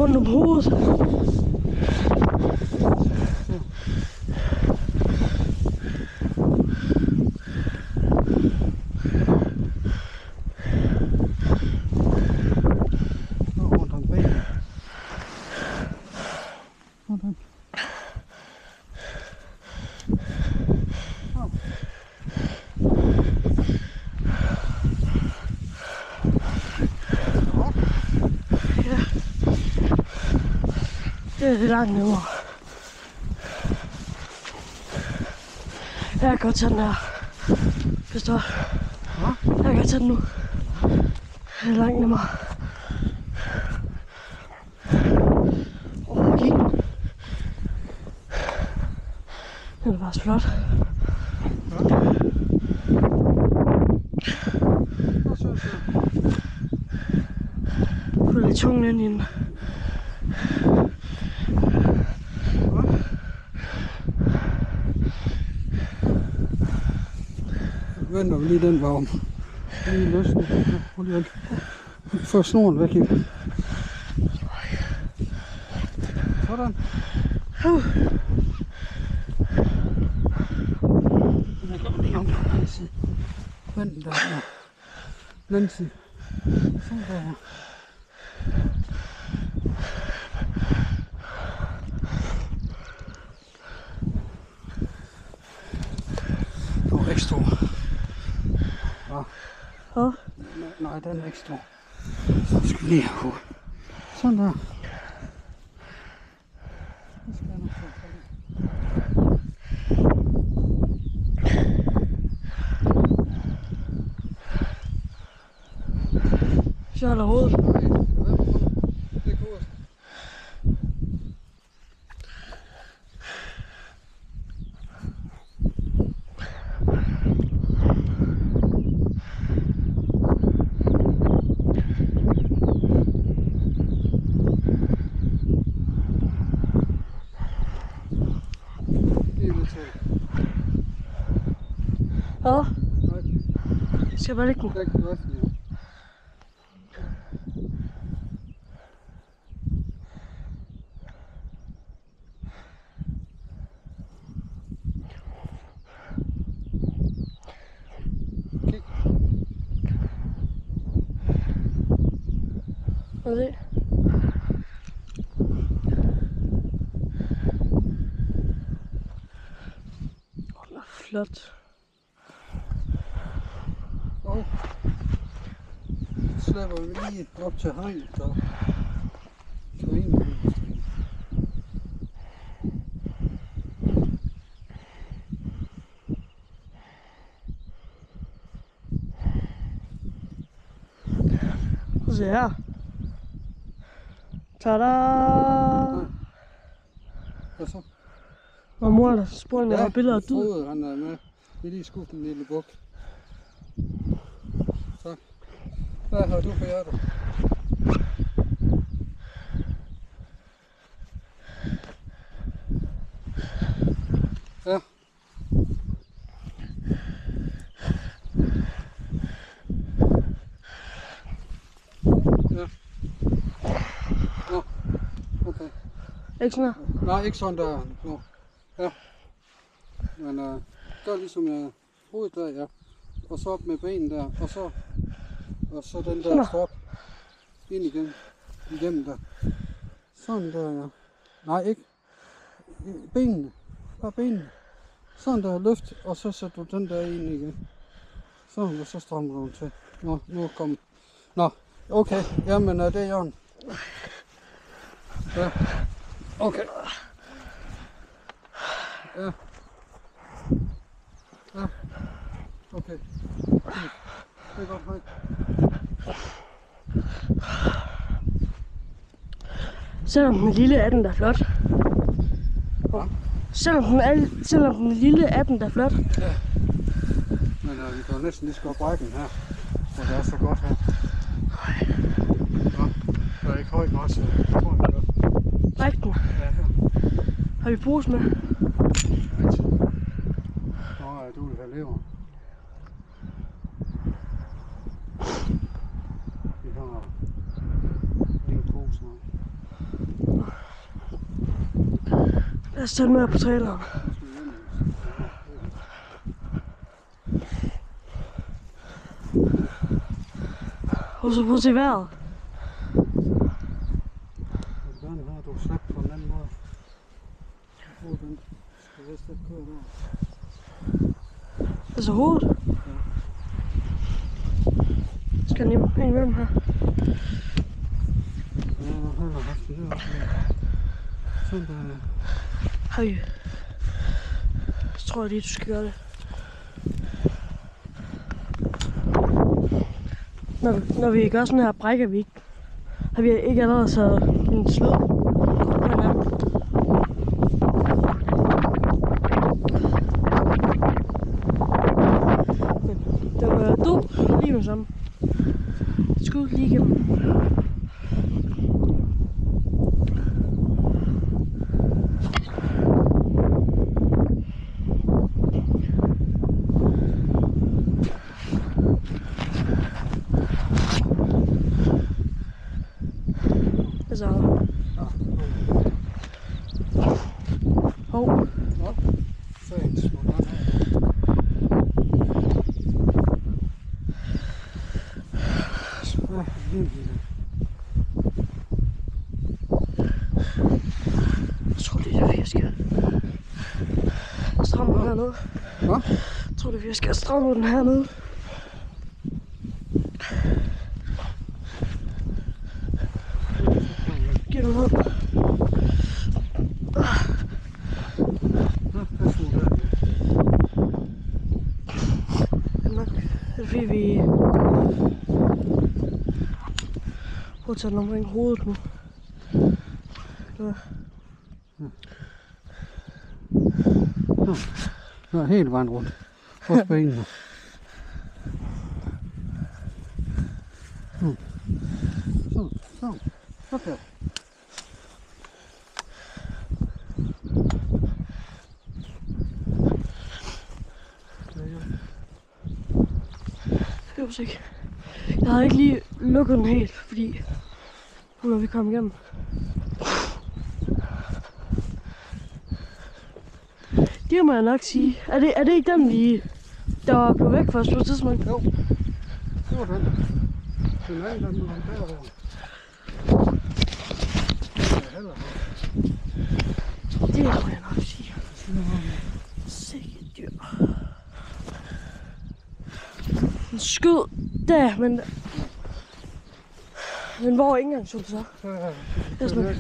rundt om hovedet. Rundt om benene. Sådan. Det er langt nemmere. Jeg kan godt tage den her. Hvis du jeg kan tage den nu. Det er langt nemmere. Magi. Den er bare så flot. Du er lidt tung ind i den. Venter vi lige den varme. Lige løsne. Prøv lige at få snoren væk igen. Sådan. Vent der. Nancy. Sådan der. Og ekstra. Ja. Nej, den er ekstra. Så skal vi lige have på. Sådan der. Så holder hovedet. Det er godt. Ja. Skal jeg bare lægge den? Det er godt, ja. Kig. Må se. Den er flot. Og så slapper vi lige op til hegnet og griner. Prøv at se her. Tada! Og så? Og mor der spurgte mig, om billeder af du. Frode, han er med. Vi lige skudt en lille buk. Så. Hvad har du på hjertet? Ja. Ja. Nå. Okay. Ikke sådan her? Nej, ikke sådan der. Nå. Ja. Men gør ligesom hovedet der, ja. Og så op med benen der, og så den der strop ind igen, igennem der. Sådan der, ja. Nej, ikke. Benene. Bare benene. Sådan der, løft, og så sætter du den der ind igen. Sådan, og så strammer du til. Nå, nu kom. Nå, okay. Jamen, det er Jørgen. Ja. Okay. Ja. Ja. Okay. Det er godt, hej. Selvom den er lille, er den da flot. Ja. Selvom den er lille, er den da flot. Ja. Men vi kan jo næsten lige skubbe rækken her, for det er så godt her. Ja. Der er ikke højt nok, så jeg tror, det gør. Rækken. Ja, her. Har vi pose med? Altid. Nå, du vil have lever. Vi har en pose nu. Lad os tage den med på traileren. Og så prøv at se vejret. Hvordan har du slæbt på den anden måde? Den skal vist ikke køre der. Det er så hårdt. Skal den ind imellem her? Ja, jeg har heller haft det der. Sådan der. Hej. Så tror jeg lige, du skal gøre det. Når vi gør sådan her, brækker vi ikke. Har vi ikke allerede så en slå? Men det var død lige med sammen. Skud lige igennem. Altså. Hov. Nå, fans må godt have. Ja, lige det. Jeg tror, det er det, jeg skal stramme den hernede. Hvad? Jeg tror, det er, jeg skal stramme den hernede. Giv den hånd. Nå, pas nu der. Det er fordi, vi prøver at tage den omkring hovedet nu. Ja. Nå, helt vejen rundt. Også benene. Så. Okay. Jeg ved ikke. Jeg har ikke lige lukket den helt, fordi nu når vi kommer igennem. Det må jeg nok sige. Er det ikke den, der blev væk først på et tidspunkt? Jo, det var den. Den anden, den var derovre. Det må jeg nok sige. Sikke dyr. En skød der, men hvor er indgangshuset så? Så er det sådan.